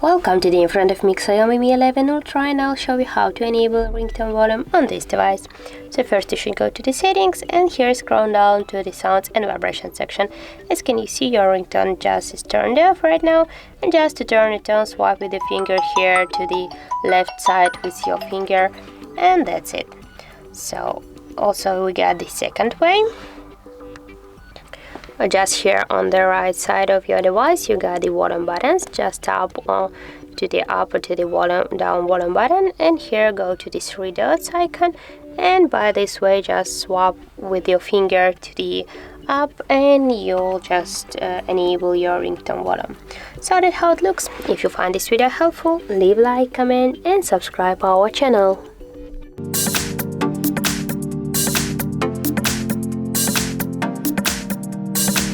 Welcome to the in front of me XIAOMI Mi 11 Ultra, and I'll show you how to enable ringtone volume on this device. So first you should go to the settings and here scroll down to the sounds and vibration section. As can you see, your ringtone just is turned off right now, and just to turn it on, swipe with the finger here to the left side with your finger, and that's it. So also we got the second way. Just here on the right side of your device you got the volume buttons. Just tap to the up or to the volume down volume button, and here go to the three dots icon, and by this way just swap with your finger to the up and you'll just enable your ringtone volume. So that's how it looks. If you find this video helpful, leave a like, comment and subscribe our channel.